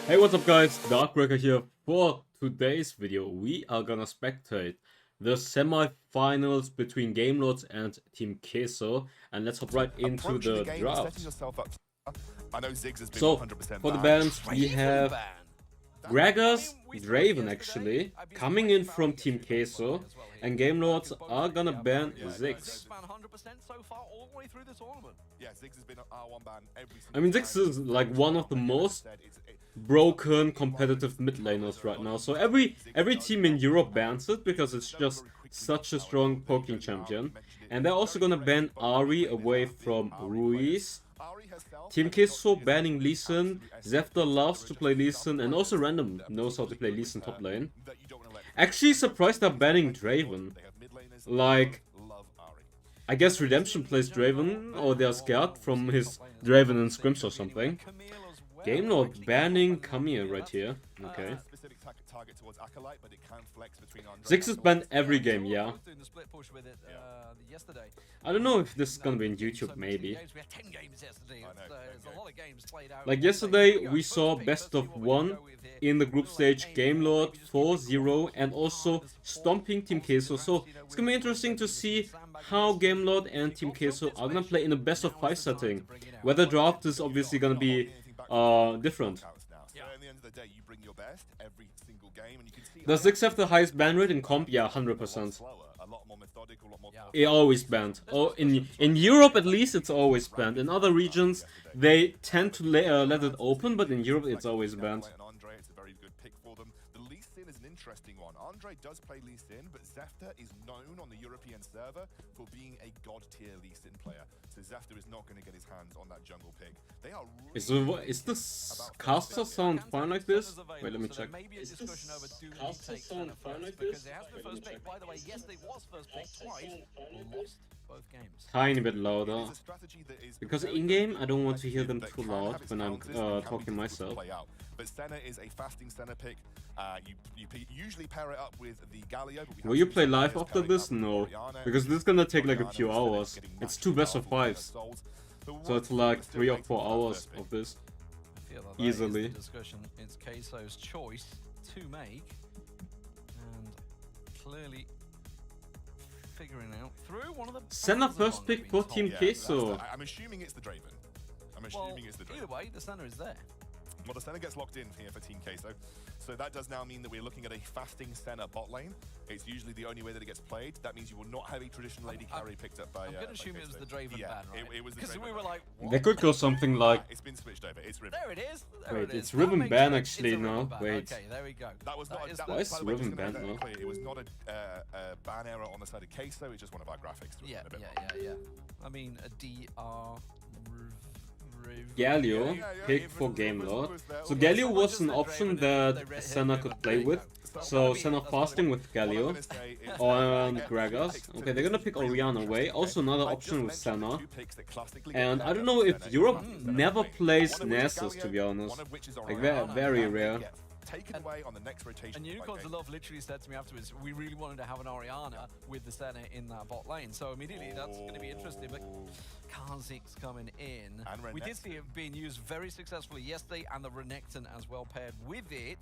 Hey, what's up guys, Darkbreaker here. For today's video, we are gonna spectate the semi-finals between Gamelords and Team Queso, and let's hop right into the draft. So, for the bans, we have Gragas, Draven actually, coming in from Team Queso, and Gamelords are gonna ban Ziggs. I mean, Ziggs is like one of the most broken competitive mid laners right now, so every team in Europe bans it because it's just such a strong poking champion. And they're also gonna ban Ahri away from Ruiz. Team Queso banning Lee Sin. Zefta loves to play Lee Sin, and also Random knows how to play Lee Sin top lane. Actually surprised they're banning Draven. Like, I guess Redemption plays Draven, or they're scared from his Draven and Scrims or something. Gamelord banning Camille right here. Okay. Ziggs is banned every game, yeah. I don't know if this is gonna be in YouTube, maybe. Like yesterday, we saw best of 1 in the group stage, Gamelord 4-0, and also stomping Team Queso. So it's gonna be interesting to see how Gamelord and Team Queso are gonna play in a best of 5 setting. Whether draft is obviously gonna be different. Does Ziggs have the highest ban rate in comp? Yeah, 100%. It always banned. Oh, in Europe at least it's always banned. In other regions they tend to let it open, but in Europe it's always banned. Interesting one. Andre does play Lee Sin, but Zefta is known on the European server for being a god tier Lee Sin player. So Zefta is not going to get his hands on that jungle pig. They are really is this caster sound fine like this? Wait, let me check. Is this caster sound fine like this? Wait, let me check. By the way, yes, they was first pick twice, lost both games. Tiny bit louder. Because in-game, I don't want to hear them too loud when I'm talking myself. But Senna is a fasting Senna pick. You usually pair it up with the Galio. Will you play live after this? No. Because this is gonna take like a few hours. It's 2 best of 5s. So it's like 3 or 4 hours of this. I feel like easily. That is the discussion. It's Queso's choice to make. And clearly figuring out through one of the... Senna first pick for Team Queso. I'm assuming it's the Draven. Either way, the Senna is there. Well, the Senna gets locked in here for Team Queso. So that does now mean that we're looking at a fasting Senna bot lane. It's usually the only way that it gets played. That means you will not have a traditional AD carry picked up by... I'm going to assume it was the Draven ban, right? It was the Because Draven we were ban. like, what? They could go something like... It's been switched over. It's Riven. There it is. Wait, it's Riven ban actually now. Wait. Okay, there we go. That was not... Why is Riven ban now? It was not a ban error on the side of Queso. It's just one of our graphics. Yeah. I mean, a DR... Galio pick for Gamelord. So Galio was an option that Senna could play with. So Senna fasting with Galio on Gragas. Okay, they're gonna pick Orianna away. Also another option with Senna. And I don't know if Europe never plays Nessus, to be honest. Like very rare. Taken away on the next rotation. And Unicorns of Love literally said to me afterwards, we really wanted to have an Orianna with the Senna in that bot lane. So immediately that's going to be interesting. But Kha'Zix coming in. We did see it being used very successfully yesterday, and the Renekton as well paired with it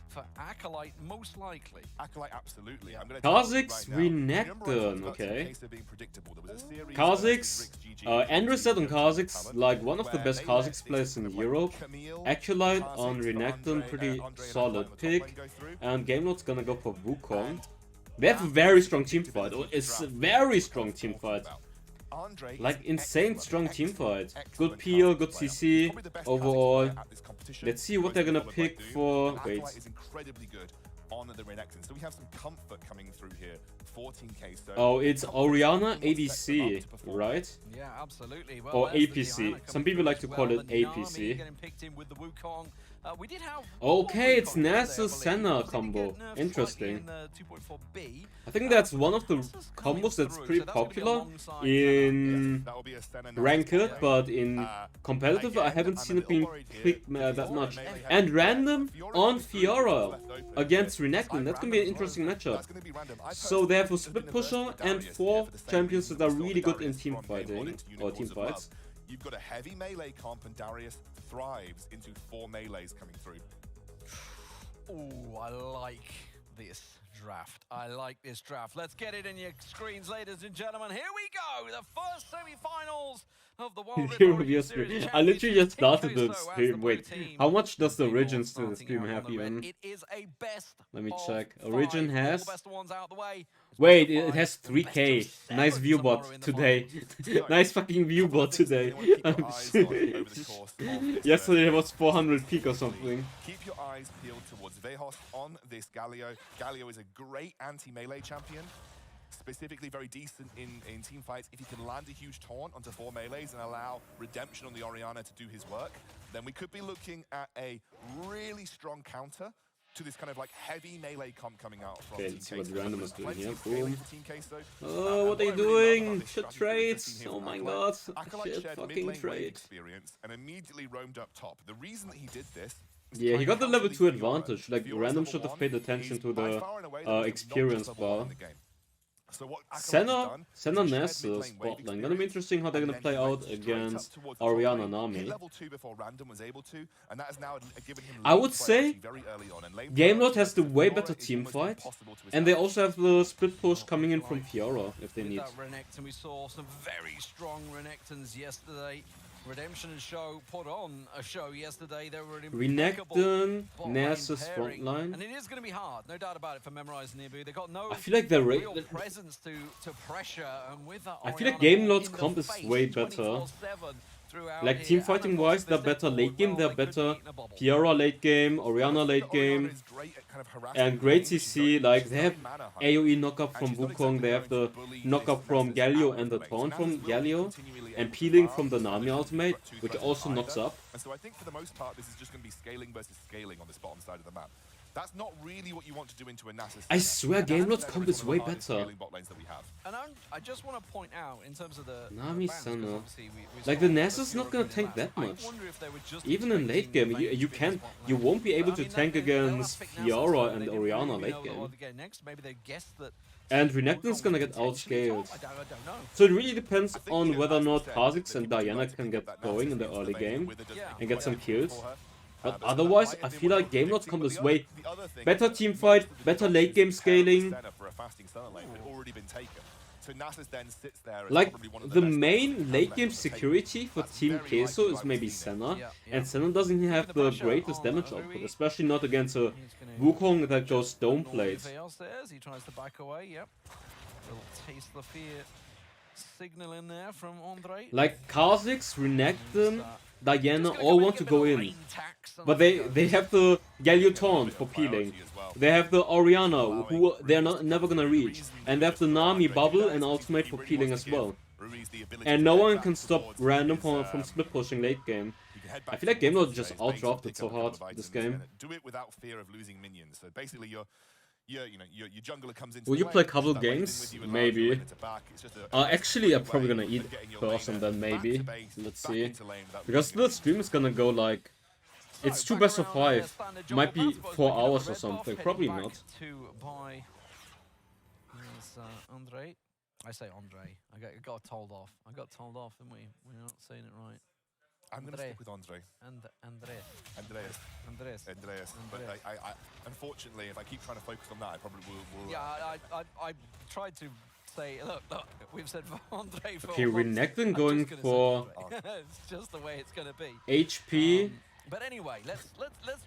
for Acolyte, most likely. Acolyte, absolutely. Kha'Zix, Renekton, okay. Kha'Zix, Andrew said on Kha'Zix, like one of the best Kha'Zix players in Europe. Acolyte on Renekton, pretty solid pick. And Gamelord's gonna go for Wukong. They have a very strong team fight. It's a very strong team fight. Like insane strong team fight. Good peel, good CC overall. Let's see what they're gonna pick for. Wait. On the Renekton. So we have some comfort coming through here for Team Queso. Oh, it's Orianna ADC, right? Yeah, absolutely. Well, or APC. Some people like to call it APC. Okay, it's Nessus Senna combo. Interesting. I think that's one of the combos that's pretty popular in ranked, but in competitive I haven't seen it being picked that much. And random on Fiora against Renekton. That's gonna be an interesting matchup. So they have a split pusher and 4 champions that are really good in team fighting or team fights. You've got a heavy melee comp, and Darius thrives into 4 melees coming through. Oh, I like this draft. I like this draft. Let's get it in your screens, ladies and gentlemen. Here we go. The first semi-finals of the World Rift Series. I literally just started the Queso as stream. the Wait, blue team. how much does the Big Origins to the starting stream out have on the red. even? It is a best Let me of check. 5. Origin All has... the best ones out the way. It's Wait, best of it 5. has Best of 3k. 7 Nice tomorrow viewbot in the today. finals. Nice fucking viewbot today. Yesterday it was 400 peak or something. Keep your eyes peeled towards Vejos on this Galio. Galio is a great anti-melee champion. Specifically very decent in team fights. If he can land a huge taunt onto 4 melees and allow Redemption on the Orianna to do his work, then we could be looking at a really strong counter to this kind of like heavy melee comp coming out from Okay, Team let's see what Queso. Random is There's doing here. plenty of scaling Boom. for Team Queso. Oh, what are you I really love about doing? this Shit strategy that we've trades. seen here Oh from my Acolyte. god. Acolyte Shit shared fucking mid-lane wave trade. experience and immediately roamed up top. The reason that he did this is Yeah, he trying got to the level counter 2 Fiora. advantage. Like, Fiora's Random level should have 1 paid attention is to by the far and away the most experience obnoxious level 1 bar. in the game. So what Acolyte's Senna done is Ness shed mid-lane wave spot lane. Gonna be interesting how they're gonna and play then he out went straight up against towards the top Orianna lane, Nami. hit level 2 before Random was able to, and that has now given him I lane would say priority very early on, and lane Gamelord priority has the versus way Fiora better is team almost fight, impossible to and they establish. also have the split push coming in from Fiora if they With need. that Renekton, we saw some very strong Renektons yesterday. Redemption and Show put on a show yesterday. They were an impeccable Renekton, bot lane Nasus pairing. frontline. And it is going to be hard, no doubt about it, for Memorize Nibu. They got no I feel like the real presence to pressure, and with that I feel like Orianna Gamelord's in the comp is face way better. 24/7 throughout Like here. team And fighting of course, wise, if they're they step better late forward game, well, they're they could better be in a bubble. Fiora late game, Orianna late game, is great at kind of harassing and great lanes. She's CC. very- Like she's they very have mana hungry. AoE knockup And from she's not Wukong, they have exactly the going to bully knockup this from Nasus Galio out and the of the taunt lane. from Nasus will Galio, continually and able to peeling farm, from the so Nami there's ultimate, two which threats also either. knocks up. And so I think for the most part, this is just going to be scaling versus scaling on this bottom side of the map. That's not really what you want to do into a Nasus. I setup. swear And Nasus Gamelord's setup comp is one of way the hardest better. scaling bot lanes that we have. And I just want to point out, in terms of the Nami bans, 'cause Senna. obviously we Like saw the Nasus is Fiora not gonna win the tank match. that I much. wonder if they were just Even in late expecting game, you Vayne to can be you spotlight. won't be able But, to I mean, tank they'll have against picked Nasus, Fiora so and they didn't Orianna really late know game. what to get next. Maybe they guessed that And Wukong Renekton's was gonna get potentially top. outscaled. I don't know. So it really depends I think, on you know, whether or as not we said, Kha'Zix that and people would Diana like to can pick get up that going Nasus in the into early lane game with a Yeah. and get some kills. for her. But So otherwise, that I might feel be like what they're Gamelord's predicting, comp but is the way other thing better that team most fight, of the better jobs late is game to pair up with scaling. Senna for a fasting Senna lane had already been taken. So Nasus then sits there as Like probably one of the best main options late left game on the table. security for That's Team very Queso likely is why maybe we've seen it. Senna, Yeah, yeah. and Senna doesn't have the the pressure greatest on damage Ruiz. output, especially not against a He's gonna Wukong that goes stone ignore plates. everything else there as he tries to back away. Yep. Little taste the fear signal in there from Andre. Like Kha'Zix, Renekton, Diana Just gonna all come want to give it go a in. rain tax and But off you they go. have the Galio taunt for peeling. They have the Orianna, who they're not never gonna reach, and they have the Nami bubble and ultimate for peeling as well. And no one can stop Random from split pushing late game. I feel like Gamelord just outdrafted so hard this game. Do it without fear of losing minions. So basically, your jungler comes into Will the you lane, play pushes couple that wave in games? with you and Maybe. allows you to lane attack. It's just Actually, I'm way probably gonna of eat getting your first laner and then back maybe. to base, Let's back see. into lane without Because losing the stream is gonna go like... It's 2 best of 5. Might be 4 hours or something. Probably not. Andre. I say Andre. I got told off. I got told off, didn't we? We're not saying it right. I'm going to Andre. stick with Andre. Andres. Andreas. But I unfortunately, if I keep trying to focus on that, I probably will Yeah, I tried to say, look, we've said for Andre for Okay, months. Renekton I'm going just gonna say for Andre. It's just the way it's going to be. HP. But anyway, let's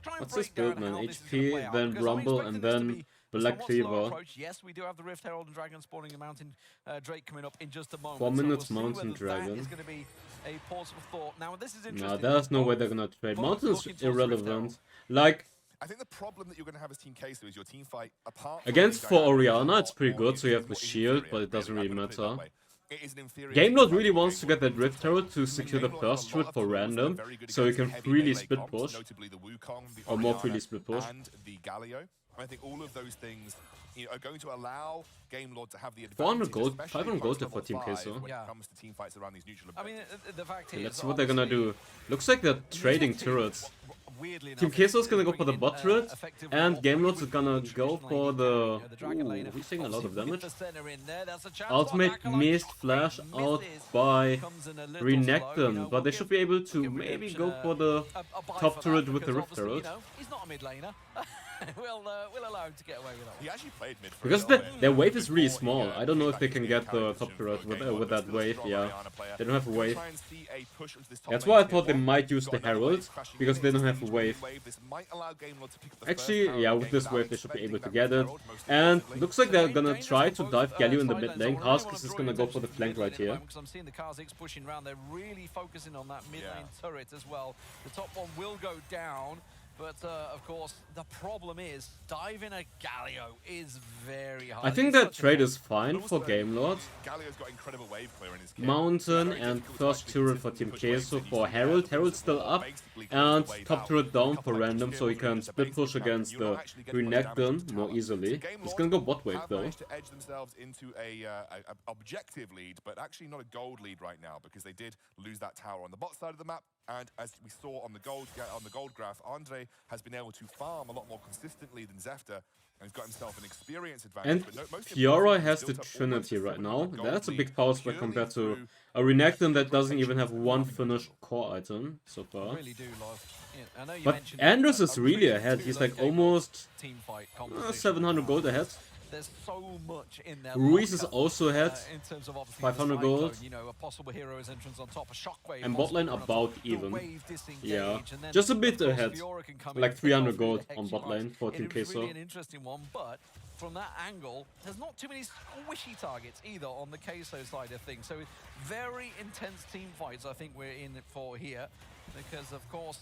try and What's this break down build, man? how this is gonna play HP, out, then because I'm Rumble, expecting and this to then be a Black somewhat slower Cleaver. approach. Yes, we do have the Rift Herald and Dragon spawning a Mountain Drake coming up in just a moment. 4 so minutes we'll see Mountain whether that Dragon. is going to be a pause for thought. Now, this is interesting. No, there's no way they're gonna trade. Both Mountain's looking towards Rift Herald. irrelevant. Like, I think the problem that you're going to have as Team Queso is your team fight, apart from against the for dynamic, is a Orianna, lot it's pretty more good, so you have the inferior, shield, but it doesn't I'm really gonna put it that matter. way. It is an inferior Gamelord team fight really for wants to Gamelord get that to Rift take. Herald to secure the Gamelord first has a lot shield of for tools, they're random, very good so you against can heavy freely melee split comps, push. notably the Wukong, the Or more Orianna, freely split push. and the Galio. I think all of those things are going to allow Gamelord to have the advantage. 400 gold, especially 500 gold post for Team level 5 Queso. when Yeah. it comes to team fights around these neutral I mean, objectives. the fact Okay, is, let's see what they're gonna do. Looks like they're trading turrets. Weirdly Team enough, Queso's gonna go bringing for the in, bot turret, effective and role. Gamelord's Would gonna be go traditionally for the... the Dragon lane. Ooh, he's taking a lot of Obviously, with damage. the center in there, that's a chance. Ultimate Acolyte missed shot flash out misses. by Comes in a little slow, Renekton, but they should be able to give maybe Redemption go for the a buy top for turret that, with the because Rift obviously, Herald. he's not a mid laner. we'll allow him to get away with that one. He actually played mid for Because a little bit their wave is really before small. he, I don't know if they back can into get the carry top position turret for with, game one, with but that still a wave. strong Yeah, Orianna player. they don't have a Gonna wave. try and see a push into this top That's lane why I tier thought they one. might use Got the another Herald, wave crashing because in. they It's don't a have a huge wave. This might allow game Lord to pick up the first Actually, tower yeah, of with game this without wave they should be able to expecting get that it. Herald most And aggressively. looks like they're Very gonna dangerous try for to both, dive Galio in the side mid lanes. lane. I really wanna Karskis is draw gonna your go for the attention to flank mid lane right at the here. moment, 'cause I'm seeing the Kazakhs pushing around. They're really focusing on that mid lane turret as well. The top one will go down. But, of course, the problem is, diving a Galio is very hard. I think It's that such a trade pain. is fine for Game Lord. Galio's got incredible wave clear in his kit. Mountain Very and difficult to first actually turret for consistently Team push waves Queso that you for see Herald. there. Herald's still War up. basically clears And the wave top out. turret down A couple for of random, extra so he kills, can really, split the push basic against you're not the actually getting much damage Renekton into the more tower. easily. So Game He's Lord gonna go bot wave have though. managed to edge themselves into a objective lead, but actually not a gold lead right now, because they did lose that tower on the bot side of the map. And as we saw on the gold graph, Andre has been able to farm a lot more consistently than Zefter, and he's got himself an experience advantage. And But most Fiora importantly, has he's the built up Trinity almost a right now. 700 gold That's a lead big power spike purely compared to through a Renekton that doesn't even have rotations one and finished farming core item so I far. really do love. Yeah, I know you But mentioned Andres it, is really ahead. do He's love like Game Lord's almost team fight composition. 700 gold ahead. There's so much in there. Ruiz is also ahead. In terms of obviously 500 the gold. cyclone, you know, a possible hero's entrance on top, a shockwave. And bot lane on top, about the even. wave disengage, Yeah, and then, just a bit of course, ahead. Fiora can come in Like and pick 300 off who gold the heck on she bot likes. lane for Team It was really Queso. an interesting one, but from that angle, there's not too many squishy targets either on the Queso side of things. So very intense team fights I think we're in for here, because of course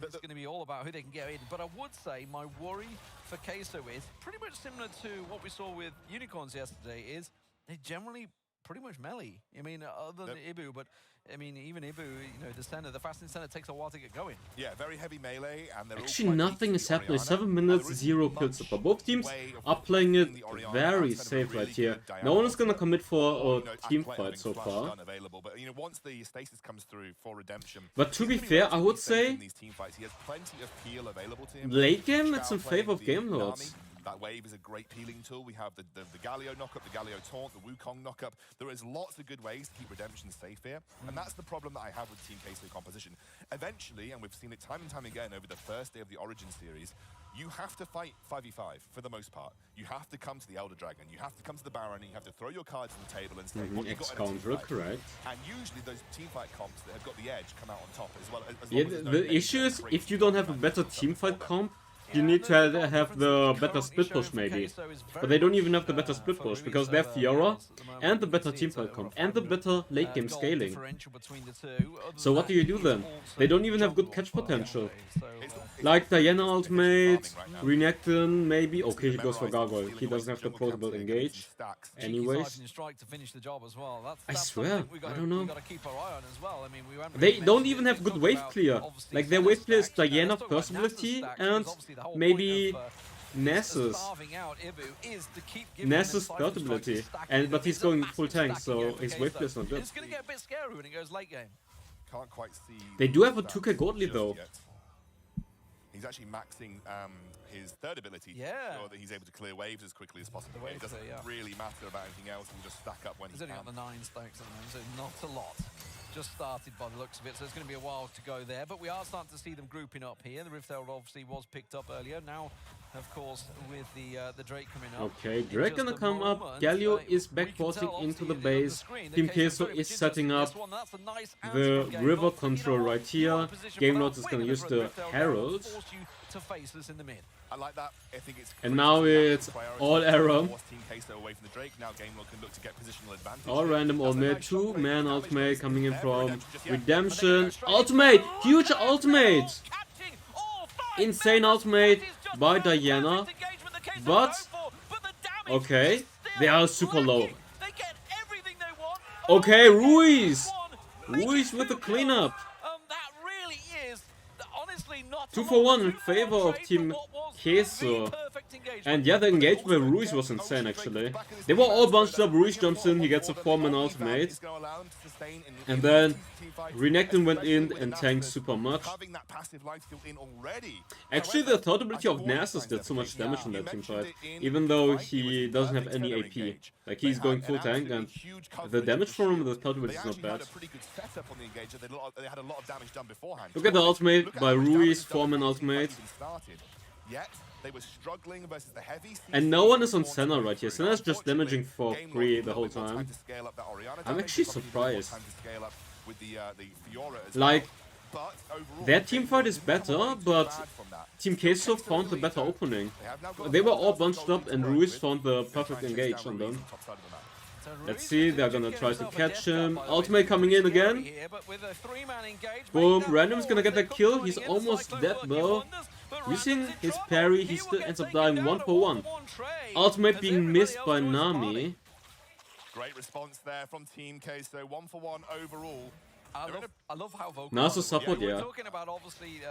it's going to be all about who they can get in. But I would say my worry for Queso is pretty much similar to what we saw with Unicorns yesterday, is they're generally pretty much melee. I mean, other than Ibu, but I mean, even Ibu, you know, the center, the fastest center takes a while to get going. Yeah, very heavy melee, and they're Actually, all quite nothing weak is to the happening. Orianna. 7 minutes, There isn't 0 much kills so far. Both teams way of are playing it the Orianna very outside of a safe really right here. good No one is Diana gonna ultimate. commit for You know, a team Athlete fight having so flash far. stun available, but you know, once the stasis comes through for redemption. But to he's be gonna fair, I relatively would safe say in these team fights. He has plenty of peel available to him. late game, Shao it's in playing favor of the Game Nami. Lords. That wave is a great peeling tool. We have the Galio knockup, the Galio taunt, the Wukong knockup. There is lots of good ways to keep redemption safe here. And that's the problem that I have with Team Queso composition. Eventually, and we've seen it time and time again over the first day of the Origin series, you have to fight 5v5 for the most part. You have to come to the Elder Dragon, you have to come to the Baron, and you have to throw your cards on the table and say what you got in a team X-counter, fight. correct. And usually those teamfight comps that have got the edge come out on top as well. As Yeah, long as there's no the major issue is crazy if you don't have a better teamfight comp, you need to have the better split push maybe. But they don't even have the better split push because they have Fiora and the better teamfight comp and the better late game scaling. So what do you do then? They don't even have good catch potential. Like Diana ultimate, Renekton maybe. Okay, he goes for Gargoyle. He doesn't have the portable engage. Anyways, I swear, I don't know. They don't even have good wave clear. Like their wave clear is Diana first ability and maybe Nessus. Nessus third ability. But he's going full tank, so his wave clear is not good. It's going to get a bit scary when it goes late game. Can't quite see. They do have a 2k gold lead though. He's actually maxing his third ability to ensure that he's able to clear waves as quickly as possible. It doesn't really matter about anything else. He'll just stack up when he's he only can. got the 9 stacks at the moment, so not a lot. Just started by the looks of it, so it's going to be a while to go there. But we are starting to see them grouping up here. The Rift Herald obviously was picked up earlier. Now, of course, with the Drake coming up. Okay, Drake gonna come up. Galio is backporting into the base. Team Queso is setting up the river control right here. Game Lord is gonna use the Herald. I like that. I think it's and now it's all arrow. All random ultimate. 2-man ultimate coming in from Redemption. Ultimate! Huge ultimate! Insane ultimate by Diana. But, okay, they are super low. Okay, Ruiz! Ruiz with the cleanup. 2 for 1 in favor of Team Queso. And yeah, the engagement with Ruiz was insane actually. They were all bunched up, Ruiz jumps in, he gets a 4-man ultimate. And then Renekton went in and tanked super much. Actually, the third ability of Nessus did so much damage in that teamfight, even though he doesn't have any AP. Like, he's going full tank, and the damage from the third ability is not bad. Look at the ultimate by Ruiz, 4-man ultimate. Yet they were struggling versus the heavy. And no one is on Senna right here. Senna's just damaging for free the whole time. I'm actually surprised. Like, their teamfight is better, but Team Queso found the better opening. They were all bunched up and Ruiz found the perfect engage on them. Let's see, they're gonna try to catch him. Ultimate coming in again. Boom, Random's gonna get that kill. He's almost dead though. Using his parry, he still ends up dying 1-for-1. Ultimate being missed by Nami. Great response there from Team Queso, 1-for-1 overall. I love how vocal. Nice support, yeah. We're talking about obviously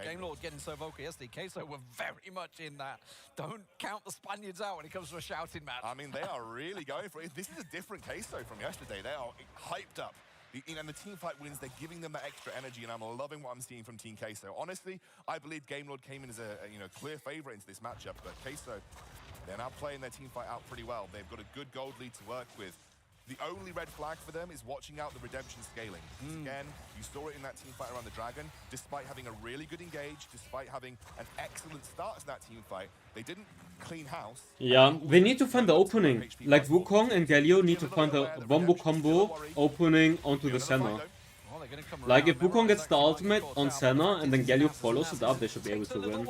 Game Lord getting so vocal yesterday. Queso were very much in that. Don't count the Spaniards out when it comes to a shouting match. I mean, they are really going for it. This is a different Queso from yesterday. They are hyped up. And the team fight wins, they're giving them that extra energy, and I'm loving what I'm seeing from Team Queso. Honestly, I believe Game Lord came in as a clear favorite into this matchup, but Queso, they're now playing their team fight out pretty well. They've got a good gold lead to work with. The only red flag for them is watching out the redemption scaling. Again, you saw it in that team fight around the Dragon. Despite having a really good engage, despite having an excellent start to that team fight, they didn't clean house. Yeah, they need to find the opening. Like Wukong and Galio need to find the Wombo combo opening onto the Senna. Like if Wukong gets the ultimate on Senna and then Galio follows it up, they should be able to win.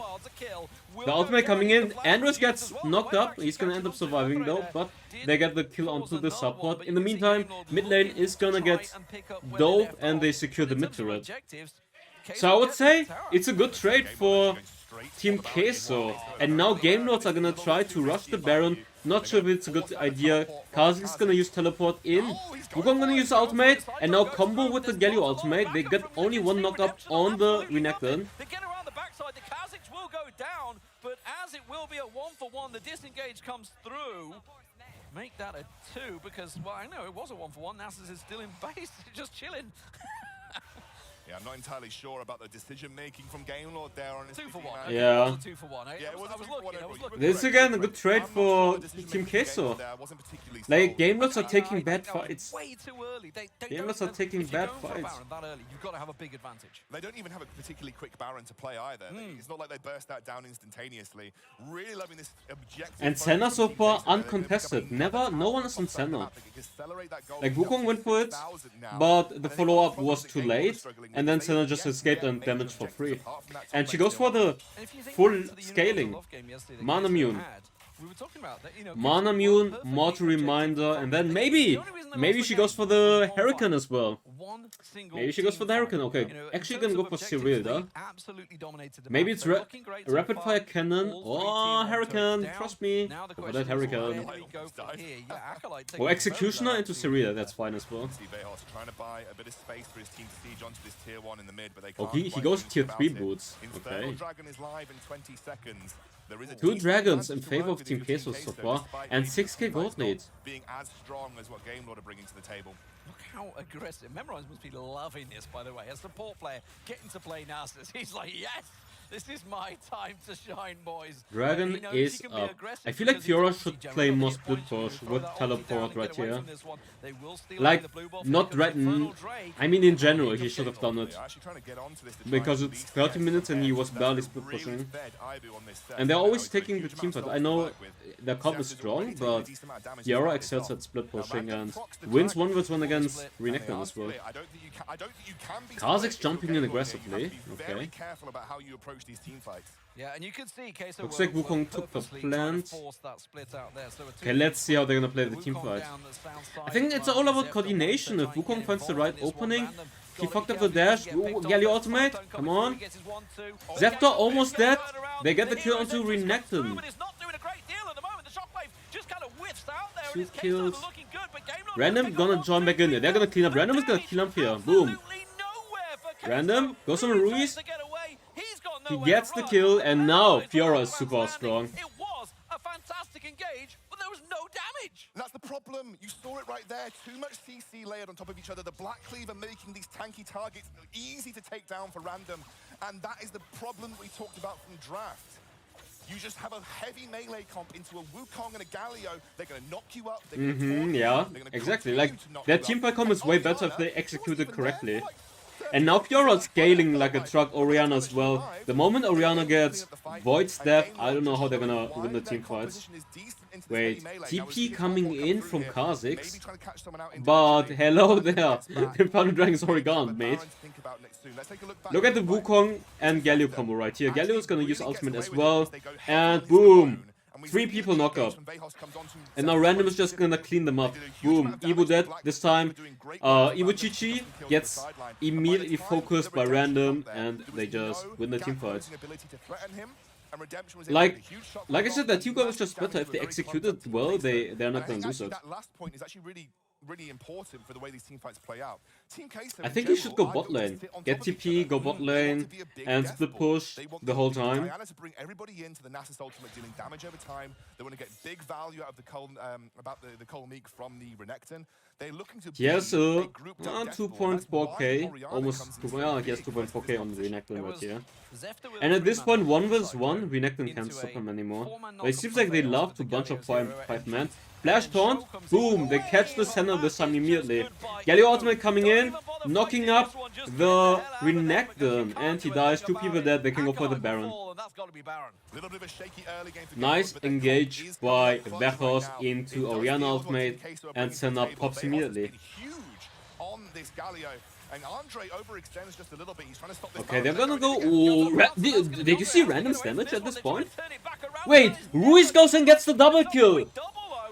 The ultimate coming in, Andres gets knocked up, he's gonna end up surviving though, but they get the kill onto the support. In the meantime, mid lane is gonna get dove and they secure the mid turret. So I would say it's a good trade for Team Queso. And now Game Lords are gonna try to rush the Baron. Not sure if it's a good idea. Kha'Zix is gonna use teleport in. Wukong gonna use ultimate. And now combo with the Galio ultimate. They get only one knock up on the Renekton. They get around the backside. The Kha'Zix will go down. But as it will be a 1-for-1, the disengage comes through. Make that a 2 because, well, I know it was a 1-for-1. Nasus is still in base, just chilling. Yeah, I'm not entirely sure about the decision-making from Game Lord there, honestly. 2-for-1. Yeah. It was a 2-for-1. I was looking. This is again a good trade for Team Queso. Like, Game Lords are taking bad fights. Way too early. Game Lords are taking bad fights. That early, you've got to have a big advantage. They don't even have a particularly quick Baron to play either. It's not like they burst that down instantaneously. Really loving this objective. And Senna so far uncontested. Never, no one is on Senna. Like Wukong went for it, but the follow-up was too late. And then Senna just escaped and damaged for free. And she goes for the full scaling. Mana Mune. Mana Mune, Mortal Reminder, and then maybe she goes for the Hurricane as well. Maybe she goes for the Hurricane, okay. Actually gonna go for Cyril. Maybe it's Rapid Fire Cannon or Hurricane, trust me. Go for that Hurricane. Or Executioner into Cyril, that's fine as well. Okay, he goes tier 3 boots. Okay. 2 dragons in favor of Team Queso so far, and 6k gold lead. Being as strong as what Game Lord are bringing to the table. Look how aggressive. Memorize must be loving this, by the way. As support player, getting to play Nasus, he's like, yes! This is my time to shine, boys. Dragon is up. I feel like Fiora should play more split push with teleport right here. Like, not right now. I mean, in general, he should have done it. Because it's 30 minutes and he was barely split pushing. And they're always taking the team fight. I know their comp is strong, but Fiora excels at split pushing and wins 1v1 against Renekton as well. Kha'Zix jumping in aggressively. Okay. These team fights. Yeah, and you can see Queso looks like Wukong took the plant. Okay, let's see how they're gonna play the team fight. I think it's all about coordination. If Wukong finds the right opening, he fucked up the dash. Ooh, Galio ultimate, come on. Zephyr almost dead. They get the kill onto Renekton. 2 kills. Random gonna join back in there. They're gonna clean up. Random is gonna clean up here. Boom. Random goes on Ruiz. He gets the kill, and now Fiora is super strong. It was a fantastic engage, but there was no damage. That's the problem. You saw it right there. Too much CC layered on top of each other. The Black Cleaver making these tanky targets easy to take down for Random, and that is the problem we talked about from draft. You just have a heavy melee comp into a Wukong and a Galio. They're gonna knock you up. Yeah, exactly. Like, their team fight comp is way better if they execute it correctly. And now Fiora scaling like a truck, Orianna as well. The moment Orianna gets Void Step, I don't know how they're gonna win the team fights. Wait, TP coming in from Kha'Zix? But hello there, the Founding Dragon is already gone, mate. Look at the Wukong and Galio combo right here. Galio is gonna use ultimate as well, and boom! 3 people knock up. And now Random is just gonna clean them up. Boom, Evo dead this time. Evo Chichi gets immediately focused by Random, and they just win the team fight. Like I said, that Hugo is just better. If they execute it well, they're not gonna lose it. Really important for the way these team fights play out. I think he should go bot lane. Get TP, go bot lane, and split push the whole time. Diana to bring everybody into the Nasus ultimate, dealing damage over time. They want to get big value out of the Cole Meek from the Renekton. They're looking to he has 2.4k, almost, well, he has 2.4k on the Renekton right here. And at this point, 1 vs 1, Renekton can't stop him anymore. But it seems like they love to bunch up 5 men. Flash taunt, boom, they catch the center this time immediately. Galio ultimate coming in, knocking up the Renekton, and he dies. 2 people dead, they can go for the Baron. Nice engage by Vechos into Orianna ultimate, and Senna pops immediately. Okay, they're gonna go. Did you see random damage at this point? Wait, Ruiz goes and gets the double kill.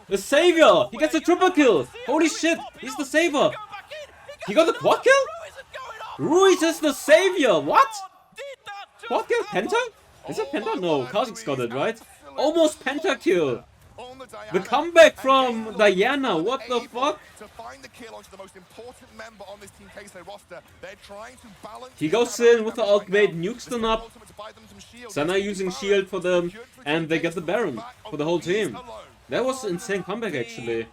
The savior! He gets a triple kill! Holy shit! He's the savior! He got the quad kill? Ruiz is the savior! What? Quad kill? Penta? Is it Penta? No, Kha'Zix got it, right? Almost pentakill! The comeback from Diana, what the fuck? He goes in with the ultimate, nukes them up. Senna using shield for them, and they get the Baron for the whole team. That was an insane comeback, actually.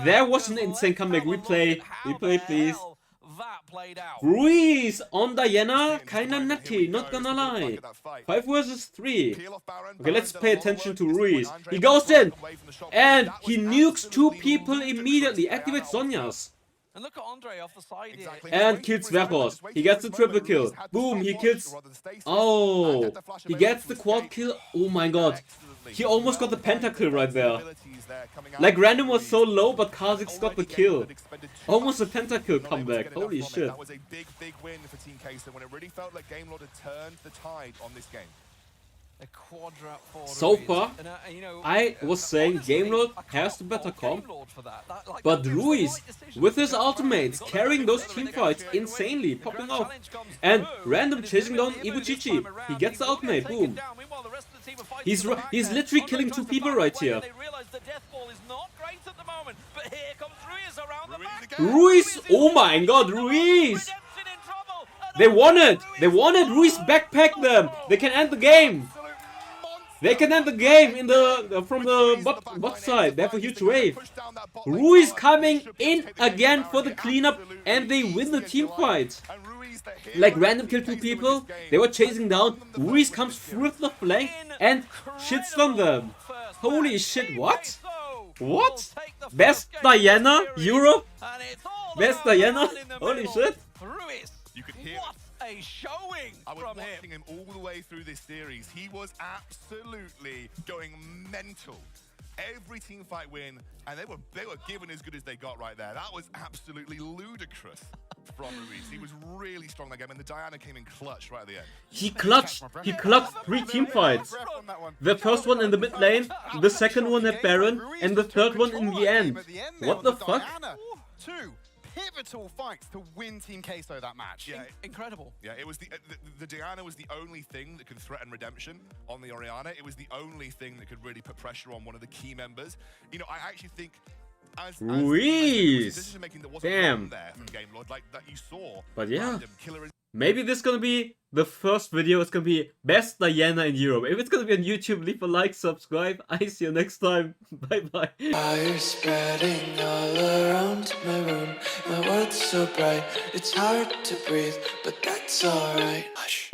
There was an insane comeback. Replay, please. Ruiz on Diana, kinda nutty, not gonna lie. 5 vs 3. Okay, let's pay attention to Ruiz. He goes in, and he nukes 2 people immediately. Activates Sonya's. And look at Andre off the side here. And kills Vechos. He gets the triple kill. Boom, he kills... Oh, he gets the quad kill. Oh my god. He almost got the pentakill right there. Like, Random was so low, but Kha'Zix got the kill. Almost a pentakill comeback. Holy shit. That was a big win for Team Queso when it really felt like Game Lord had turned the tide on this game. So far, I was saying Game Lord has the better comp, but Ruiz, with his ultimates, carrying those teamfights insanely, popping off, and Random chasing down Ibuchichi. He gets the ultimate, boom. He's literally killing 2 people right here. Ruiz, oh my god, Ruiz! They won it! They won it! Ruiz backpacked them! They can end the game! They can end the game in from the bot side. They have a huge wave. Ruiz coming in again for the cleanup, and they win the team fight. Like, Random killed 2 people. They were chasing down. Ruiz comes through the flank and shits on them. Holy shit, what? What? Best Diana? Europe? Best Diana? Holy shit. You could hear a showing. I was watching him all the way through this series. He was absolutely going mental. Every team fight win, and they were given as good as they got right there. That was absolutely ludicrous from Ruiz. He was really strong that game, and the Diana came in clutch right at the end. He clutched 3 team fights. The first one in the mid lane, the second one at Baron, and the third one in the end. What the fuck? Pivotal fights to win Team Queso that match. Yeah, incredible. Yeah, it was the Diana was the only thing that could threaten redemption on the Orianna. It was the only thing that could really put pressure on one of the key members. You know, I actually think Ruiz. Damn. There from Game Lord, like that you saw. But yeah, maybe this is gonna be the first video. It's gonna be best Diana in Europe. If it's gonna be on YouTube, leave a like, subscribe. I see you next time. Bye bye. Fire spreading all around my room. My world's so bright, it's hard to breathe, but that's alright. Hush.